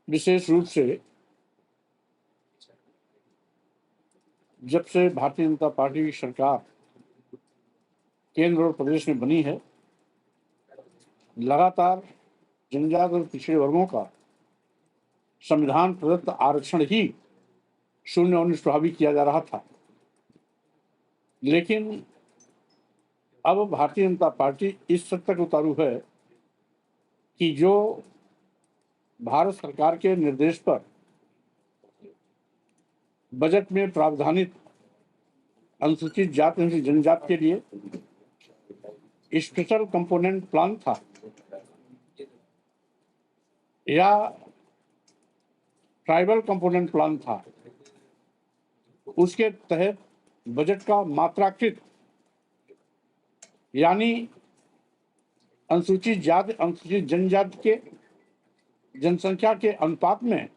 विशेष रूप से जब से भारतीय जनता पार्टी की सरकार केंद्र और प्रदेश में बनी है, लगातार जनजाति और पिछड़े वर्गों का संविधान प्रदत्त आरक्षण ही शून्य और निष्प्रभावी किया जा रहा था। लेकिन अब भारतीय जनता पार्टी इस हद तक उतारू है कि जो भारत सरकार के निर्देश पर बजट में प्रावधानित अनुसूचित जाति अनुसूचित जनजाति के लिए स्पेशल कंपोनेंट प्लान था या ट्राइबल कंपोनेंट प्लान था, उसके तहत बजट का मात्राकृत यानी अनुसूचित जाति अनुसूचित जनजाति के जनसंख्या के अनुपात में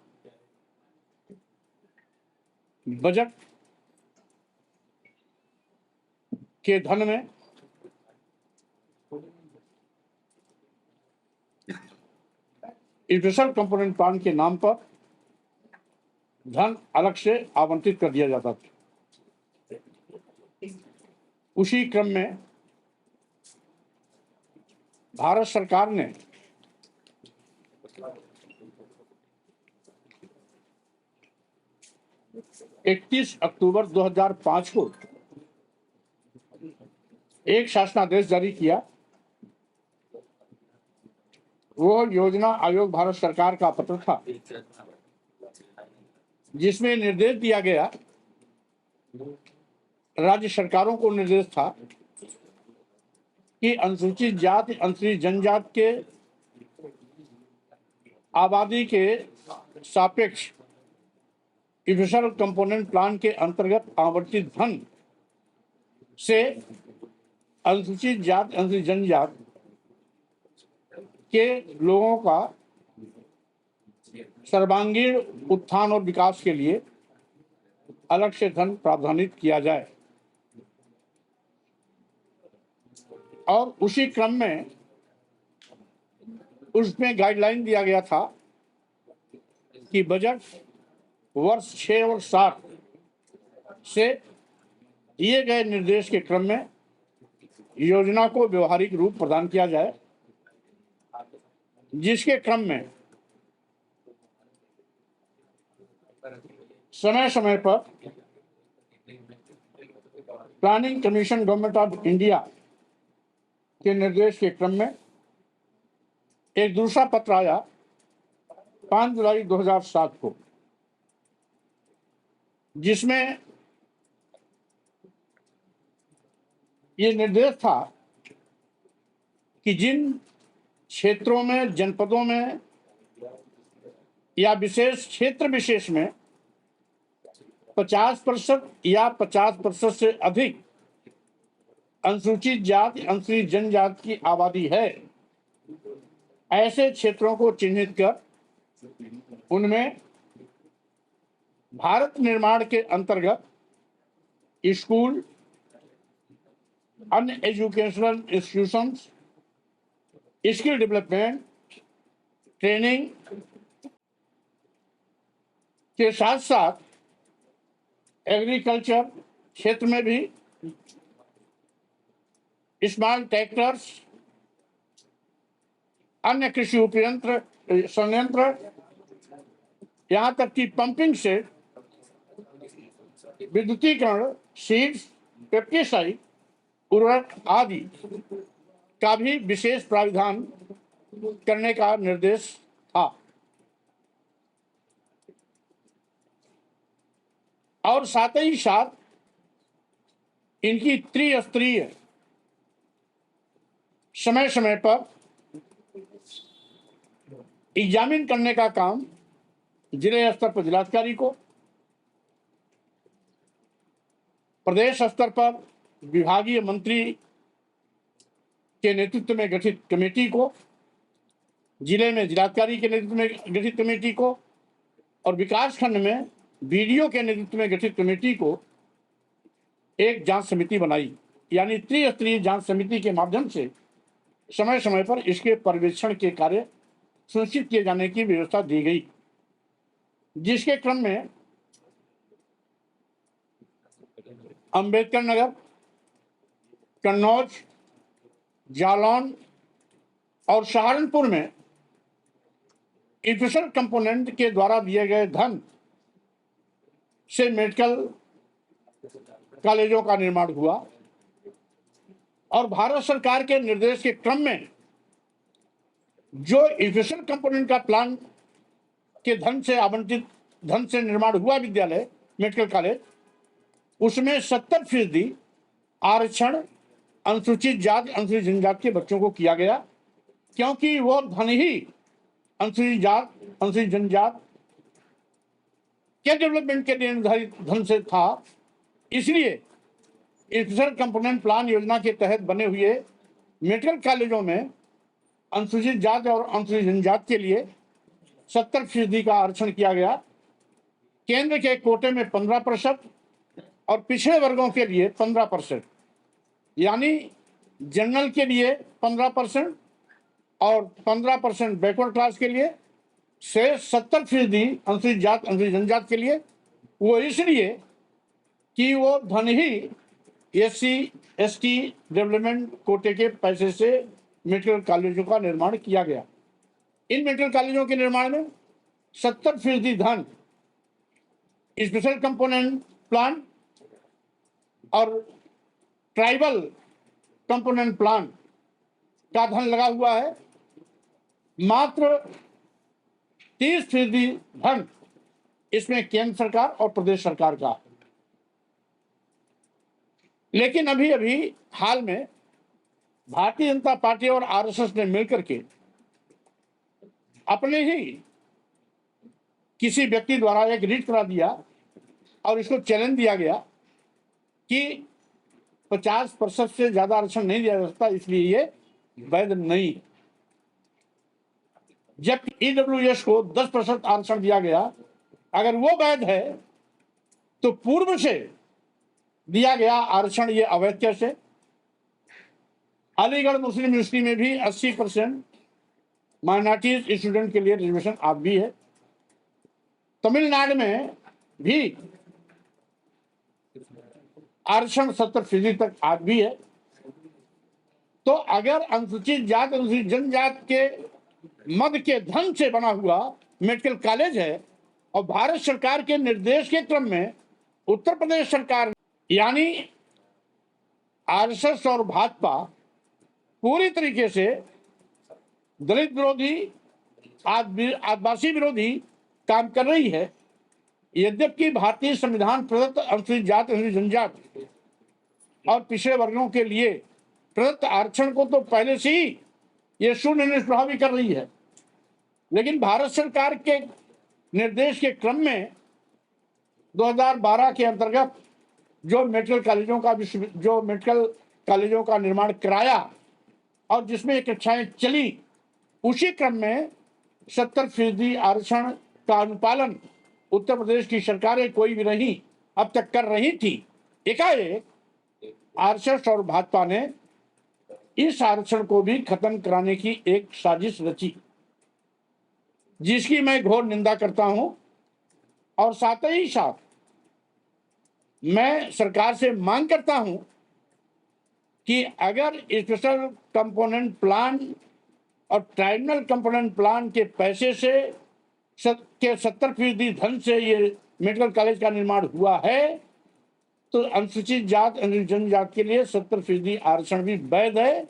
बजट के धन में स्पेशल कंपोनेंट प्लान के नाम पर धन अलग से आवंटित कर दिया जाता था। उसी क्रम में भारत सरकार ने अक्टूबर 2005 को एक शासनादेश जारी किया। वो योजना आयोग भारत सरकार का पत्र था, जिसमें निर्देश दिया गया, राज्य सरकारों को निर्देश था कि अनुसूचित जाति अनुसूचित जनजाति के आबादी के सापेक्ष स्पेशल कंपोनेंट प्लान के अंतर्गत आवंटित धन से अनुसूचित जाति अनुसूचित जनजाति के लोगों का सर्वांगीण उत्थान और विकास के लिए अलग से धन प्रावधानित किया जाए। और उसी क्रम में उसमें गाइडलाइन दिया गया था कि बजट वर्ष 6 और 7 से दिए गए निर्देश के क्रम में योजना को व्यवहारिक रूप प्रदान किया जाए, जिसके क्रम में समय समय पर planning commission government of India के निर्देश के क्रम में एक दूसरा पत्र आया 5 जुलाई 2007 को, जिसमें ये निर्देश था कि जिन क्षेत्रों में, जनपदों में या विशेष क्षेत्र विशेष में 50% या 50% से अधिक अनुसूचित जाति अनुसूचित जनजाति की आबादी है, ऐसे क्षेत्रों को चिन्हित कर उनमें भारत निर्माण के अंतर्गत स्कूल, अन्य educational institutions, skill development, training के साथ साथ एग्रीकल्चर क्षेत्र में भी स्मॉल ट्रैक्टर्स, अन्य कृषि उपयंत्र संयंत्र, यहाँ तक कि पंपिंग सेट, विद्युतीकरण, सीड्स, पेस्टिसाइड, उर्वरक आदि का भी विशेष प्राविधान करने का निर्देश था। और साथ ही साथ इनकी त्रिस्तरीय समय समय पर एग्जामिन करने का काम जिले स्तर पर जिलाधिकारी को, प्रदेश स्तर पर विभागीय मंत्री के नेतृत्व में गठित कमेटी को, जिले में जिलाधिकारी के नेतृत्व में गठित कमेटी को और विकास खंड में बीडीओ के नेतृत्व में गठित कमेटी को एक जांच समिति बनाई, यानी त्रिस्तरीय जांच समिति के माध्यम से समय समय पर इसके पर्यवेक्षण के कार्य सुनिश्चित किए जाने की व्यवस्था दी गई। जिसके क्रम में अंबेडकर नगर, कन्नौज, जालौन और सहारनपुर में स्पेशल कंपोनेंट के द्वारा दिए गए धन से मेडिकल कॉलेजों का निर्माण हुआ और भारत सरकार के निर्देश के क्रम में जो स्पेशल कंपोनेंट का प्लान के धन से आवंटित धन से निर्माण हुआ विद्यालय मेडिकल कॉलेज, उसमें 70% आरक्षण अनुसूचित जाति अनुसूचित जनजाति के बच्चों को किया गया, क्योंकि वो धन ही अनुसूचित जाति अनुसूचित जनजाति के डेवलपमेंट के लिए निर्धारित धन से था। इसलिए स्पेशल कंपोनेंट प्लान योजना के तहत बने हुए मेडिकल कॉलेजों में अनुसूचित जाति और अनुसूचित जनजाति के लिए 70% का आरक्षण किया गया। केंद्र के कोटे में 15% और पिछड़े वर्गों के लिए 15%, यानी जनरल के लिए 15% और 15% बैकवर्ड क्लास के लिए से 70% अनुसूचित जाति अनुसूचित जनजाति के लिए। वो इसलिए कि वो धन ही SC/ST डेवलपमेंट कोटे के पैसे से मेडिकल कॉलेजों का निर्माण किया गया। इन मेडिकल कॉलेजों के निर्माण में 70% धन स्पेशल कंपोनेंट प्लान और ट्राइबल कंपोनेंट प्लान का धन लगा हुआ है। मात्र 30% धन इसमें केंद्र सरकार और प्रदेश सरकार का है। लेकिन अभी अभी हाल में भारतीय जनता पार्टी और RSS ने मिलकर के अपने ही किसी व्यक्ति द्वारा एक रीट करा दिया और इसको चैलेंज दिया गया कि 50% से ज्यादा आरक्षण नहीं दिया जा सकता, इसलिए ये वैध नहीं। जबकि EWS को 10% आरक्षण दिया गया, अगर वो वैध है तो पूर्व से दिया गया आरक्षण ये अवैध कैसे? अलीगढ़ मुस्लिम यूनिवर्सिटी में भी 80% माइनॉरिटी स्टूडेंट के लिए रिजर्वेशन आज भी है। तमिलनाडु में भी आरक्षण 70% तक आज भी है। तो अगर अनुसूचित जाति अनुसूचित जनजाति के मद के धन से बना हुआ मेडिकल कॉलेज है और भारत सरकार के निर्देश के क्रम में उत्तर प्रदेश सरकार यानी RSS और भाजपा पूरी तरीके से दलित विरोधी आदिवासी विरोधी काम कर रही है। यद्यपि भारतीय संविधान प्रदत्त अनुसूचित जाति अनुसूचित जनजाति और पिछड़े वर्गों के लिए प्रदत्त आरक्षण को तो पहले से ही ये शून्य निष्प्रभावी कर रही है, लेकिन भारत सरकार के निर्देश के क्रम में 2012 के अंतर्गत जो मेडिकल कॉलेजों का निर्माण कराया और जिसमें कक्षाएं चली, उसी क्रम में 70% आरक्षण का अनुपालन उत्तर प्रदेश की सरकारें कोई भी नहीं अब तक कर रही थी। एकाएक RSS और भाजपा ने इस आरक्षण को भी खत्म कराने की एक साजिश रची, जिसकी मैं घोर निंदा करता हूं। और साथ ही साथ मैं सरकार से मांग करता हूं कि अगर स्पेशल कंपोनेंट प्लान और ट्राइबल कंपोनेंट प्लान के पैसे से 70% धन से ये मेडिकल कॉलेज का निर्माण हुआ है, तो अनुसूचित जाति अनुसूचित जनजाति के लिए 70% आरक्षण भी वैध है,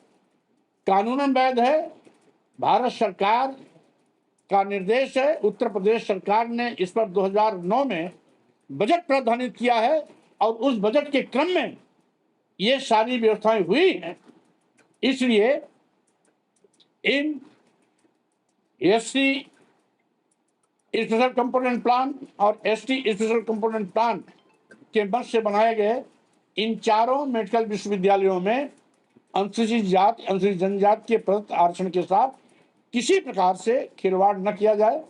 कानूनन वैध है। भारत सरकार का निर्देश है। उत्तर प्रदेश सरकार ने इस पर 2009 में बजट प्रावधानित किया है और उस बजट के क्रम में ये सारी व्यवस्थाएं हुई हैं। इसलिए इन SC स्पेशल कंपोनेंट प्लान और ST स्पेशल कंपोनेंट प्लान के मद से बनाए गए इन चारों मेडिकल विश्वविद्यालयों में अनुसूचित जाति अनुसूचित जनजाति के प्रदत्त आरक्षण के साथ किसी प्रकार से खिलवाड़ न किया जाए,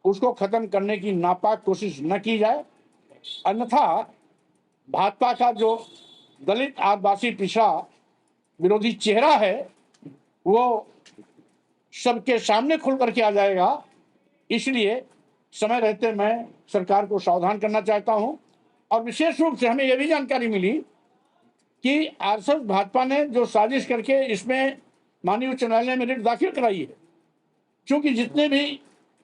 उसको खत्म करने की नापाक कोशिश न की जाए। अन्यथा भाजपा का जो दलित आदिवासी पिछड़ा विरोधी चेहरा है वो सबके सामने खुल करके आ जाएगा। इसलिए समय रहते मैं सरकार को सावधान करना चाहता हूं। और विशेष रूप से हमें यह भी जानकारी मिली कि आरएसएस भाजपा ने जो साजिश करके इसमें माननीय उच्च न्यायालय में रिट दाखिल कराई है, क्योंकि जितने भी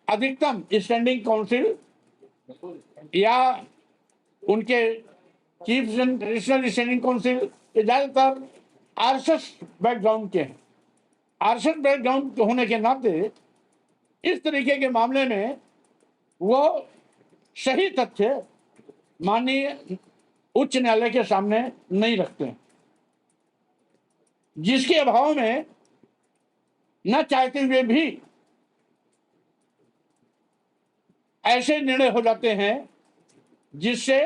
अधिकतम स्टैंडिंग काउंसिल या उनके चीफ एडिशनल स्टैंडिंग काउंसिल ये ज्यादातर आरएसएस बैकग्राउंड के हैं। आरएसएस बैकग्राउंड होने के नाते इस तरीके के मामले में वो सही तथ्य माननीय उच्च न्यायालय के सामने नहीं रखते हैं, जिसके अभाव में न चाहते हुए भी ऐसे निर्णय हो जाते हैं जिससे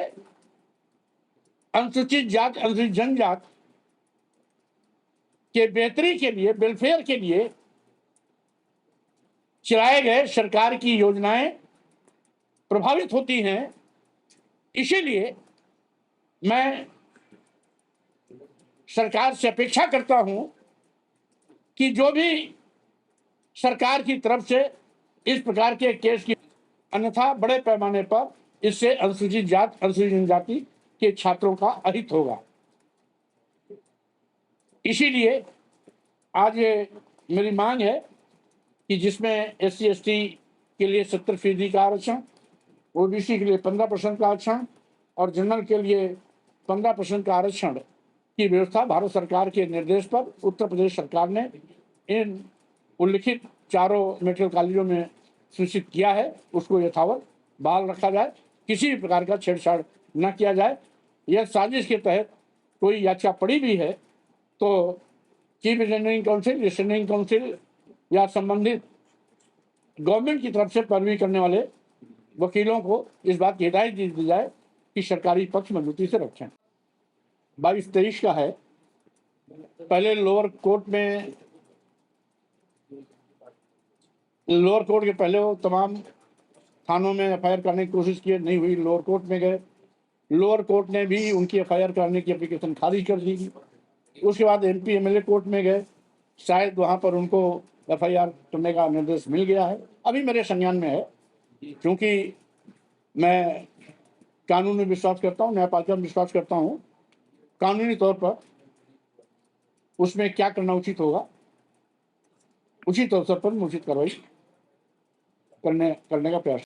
अनुसूचित जात अनुसूचित जनजात के बेहतरी के लिए, वेलफेयर के लिए चलाए गए सरकार की योजनाएं प्रभावित होती हैं। इसीलिए मैं सरकार से अपेक्षा करता हूं कि जो भी सरकार की तरफ से इस प्रकार के केस की, अन्यथा बड़े पैमाने पर इससे अनुसूचित जात अनुसूचित जनजाति के छात्रों का अहित होगा। इसीलिए आज ये मेरी मांग है कि जिसमें SC ST के लिए 70% का आरक्षण, OBC के लिए 15% का आरक्षण और जनरल के लिए 15% का आरक्षण की व्यवस्था भारत सरकार के निर्देश पर उत्तर प्रदेश सरकार ने इन उल्लिखित चारों मेडिकल कॉलेजों में सूचित किया है, उसको यथावत बहाल रखा जाए, किसी भी प्रकार का छेड़छाड़ न किया जाए। यह साजिश के तहत कोई याचिका पड़ी भी है तो चीफ स्टैंडिंग काउंसिल या संबंधित गवर्नमेंट की तरफ से पैरवी करने वाले वकीलों को इस बात की हिदायत दी जाए कि सरकारी पक्ष मजबूती से रखें। 22-23 का है। पहले लोअर कोर्ट के पहले वो तमाम थानों में FIR करने की कोशिश की, नहीं हुई, लोअर कोर्ट में गए, लोअर कोर्ट ने भी उनकी FIR करने की एप्लीकेशन खारिज कर दी। उसके बाद MP MLA कोर्ट में गए, शायद वहां पर उनको FIR करने का निर्देश मिल गया है, अभी मेरे संज्ञान में है। क्योंकि मैं कानून में विश्वास करता हूँ, न्यायपालिका में विश्वास करता हूँ, कानूनी तौर पर उसमें क्या करना उचित होगा, उचित अवसर पर उचित कार्रवाई करने का प्रयास